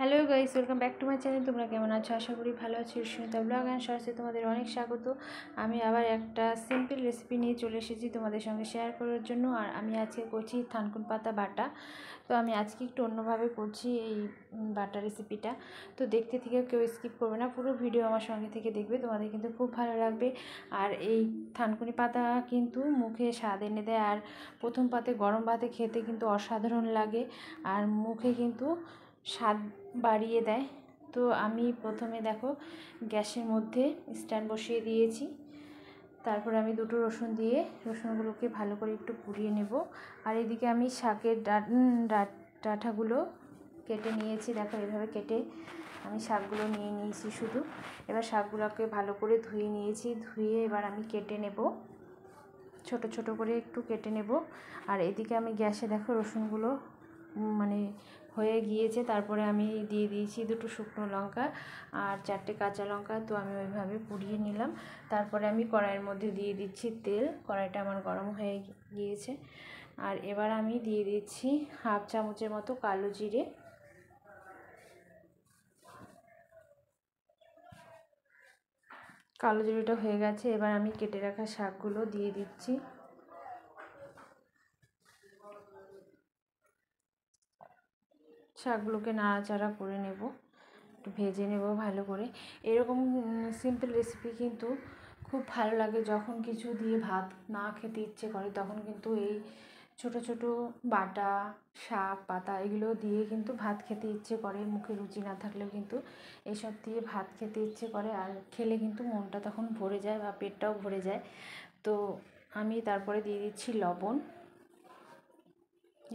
Hello guys, welcome back to my channel. তোমরা কেমন আছো? আশা করি ভালো আছো। সুনিতা ব্লগ অ্যান্ড শর্টসে তোমাদের অনেক স্বাগত। আমি আবার একটা সিম্পল রেসিপি নিয়ে চলে এসেছি তোমাদের সঙ্গে শেয়ার করার জন্য। আর আমি আজকে করছি থানকুন পাতা বাটা। তো আমি আজকে একটু অন্যভাবে করছি এই বাটা রেসিপিটা। তো দেখতে থেকে কেউ স্কিপ করবে না, পুরো ভিডিও আমার সঙ্গে থেকে দেখবে, তোমাদের কিন্তু খুব ভালো লাগবে। আর এই থানকুনি পাতা কিন্তু মুখে স্বাদ এনে দেয়, আর প্রথম পাতে গরম ভাতে খেতে কিন্তু অসাধারণ লাগে, আর মুখে কিন্তু স্বাদ বাড়িয়ে দেয়। তো আমি প্রথমে দেখো গ্যাসের মধ্যে স্ট্যান্ড বসিয়ে দিয়েছি। তারপর আমি দুটো রসুন দিয়ে রসুনগুলোকে ভালো করে একটু পুড়িয়ে নেব। আর এদিকে আমি শাকের ডাঁটাগুলো কেটে নিয়েছি। দেখো এভাবে কেটে আমি শাকগুলো নিয়ে নিয়েছি শুধু। এবার শাকগুলোকে ভালো করে ধুয়ে নিয়েছি। ধুয়ে এবার আমি কেটে নেব, ছোট ছোট করে একটু কেটে নেব। আর এদিকে আমি গ্যাসে দেখো রসুনগুলো মানে হয়ে গিয়েছে। তারপরে আমি দিয়ে দিয়েছি দুটো শুকনো লঙ্কা আর 4টে কাঁচা লঙ্কা। তো আমি ওইভাবে পুড়িয়ে নিলাম। তারপরে আমি কড়াইয়ের মধ্যে দিয়ে দিচ্ছি তেল। কড়াইটা আমার গরম হয়ে গিয়েছে। আর এবার আমি দিয়ে দিচ্ছি হাফ চামচের মতো কালো জিরে। কালো জিরেটা হয়ে গেছে। এবার আমি কেটে রাখা শাকগুলো দিয়ে দিচ্ছি। শাকগুলোকে নাড়াচাড়া করে নেব, একটু ভেজে নেব ভালো করে। এরকম সিম্পল রেসিপি কিন্তু খুব ভালো লাগে। যখন কিছু দিয়ে ভাত না খেতে ইচ্ছে করে তখন কিন্তু এই ছোট ছোট বাটা শাক পাতা এগুলো দিয়ে কিন্তু ভাত খেতে ইচ্ছে করে। মুখে রুচি না থাকলেও কিন্তু এসব দিয়ে ভাত খেতে ইচ্ছে করে, আর খেলে কিন্তু মনটা তখন ভরে যায় বা পেটটাও ভরে যায়। তো আমি তারপরে দিয়ে দিচ্ছি লবণ।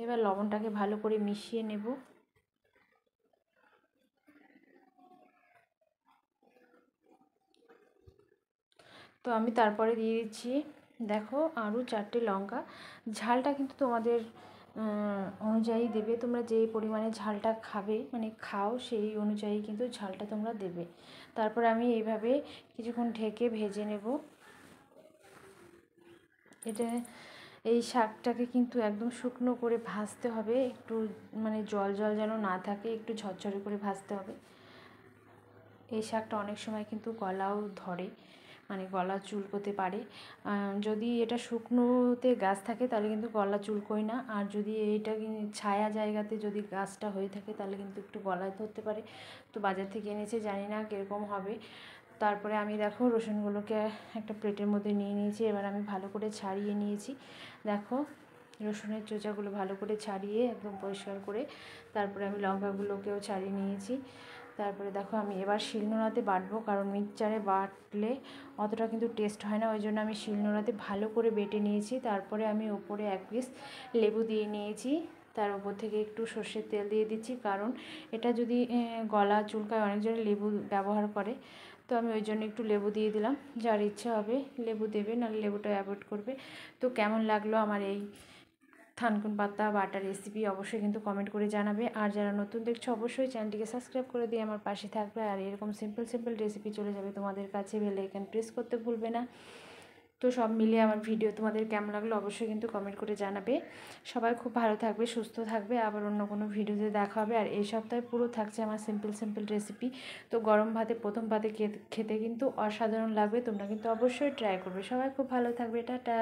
এবার লবণটাকে ভালো করে মিশিয়ে নেব। তো আমি তারপরে দিয়ে দিচ্ছি দেখো আরও 4টে লঙ্কা। ঝালটা কিন্তু তোমাদের অনুযায়ী দেবে, তোমরা যে পরিমাণে ঝালটা খাবে মানে খাও সেই অনুযায়ী কিন্তু ঝালটা তোমরা দেবে। তারপরে আমি এইভাবে কিছুক্ষণ ঢেকে ভেজে নেব। এটা এই শাকটাকে কিন্তু একদম শুকনো করে ভাজতে হবে, একটু মানে জল জল যেন না থাকে, একটু ঝরঝরে করে ভাজতে হবে। এই শাকটা অনেক সময় কিন্তু গলাও ধরে, মানে গলা চুলকোতে পারে। যদি এটা শুকনোতে গাছ থাকে তাহলে কিন্তু গলা চুলকোয় না, আর যদি এইটা ছায়া জায়গাতে যদি গাছটা হয়ে থাকে তাহলে কিন্তু একটু গলায় ধরতে পারে। তো বাজার থেকে এনেছে, জানি না কীরকম হবে। তারপরে আমি দেখো রসুনগুলোকে একটা প্লেটের মধ্যে নিয়ে নিয়েছি। এবার আমি ভালো করে ছাড়িয়ে নিয়েছি। দেখো রসুনের চোচাগুলো ভালো করে ছাড়িয়ে একদম পরিষ্কার করে তারপরে আমি লঙ্কাগুলোকেও ছাড়িয়ে নিয়েছি। তারপরে দেখো আমি এবার শিলনোড়াতে বাটবো, কারণ মিক্সচারে বাটলে অতটা কিন্তু টেস্ট হয় না, ওই জন্য আমি শিলনোড়াতে ভালো করে বেটে নিয়েছি। তারপরে আমি ওপরে 1 পিস লেবু দিয়ে নিয়েছি। তার উপর থেকে একটু সর্ষের তেল দিয়ে দিচ্ছি, কারণ এটা যদি গলা চুলকায় অনেকজনে লেবু ব্যবহার করে। তো আমি ওই জন্য একটু লেবু দিয়ে দিলাম। যার ইচ্ছা হবে লেবু দেবে, নাহলে লেবুটা অ্যাভয়েড করবে। তো কেমন লাগলো আমার এই থানকুন পাতা বাটা রেসিপি অবশ্যই কিন্তু কমেন্ট করে জানাবে। আর যারা নতুন দেখছো অবশ্যই চ্যানেলটিকে সাবস্ক্রাইব করে দিয়ে আমার পাশে থাকবে। আর এরকম সিম্পল সিম্পল রেসিপি চলে যাবে তোমাদের কাছে, বেল আইকন প্রেস করতে ভুলবে না। তো সব মিলিয়ে আমার ভিডিও তোমাদের কেমন লাগলো অবশ্যই কিন্তু কমেন্ট করে জানাবে। সবাই খুব ভালো থাকবে, সুস্থ থাকবে। আবার অন্য কোনো ভিডিওতে দেখা হবে। আর এই সপ্তাহে পুরো থাকছে আমার সিম্পল সিম্পল রেসিপি। তো গরম ভাতে প্রথম পাতে খেতে কিন্তু অসাধারণ লাগবে। তোমরা কিন্তু অবশ্যই ট্রাই করবে। সবাই খুব ভালো থাকবে। টাটা।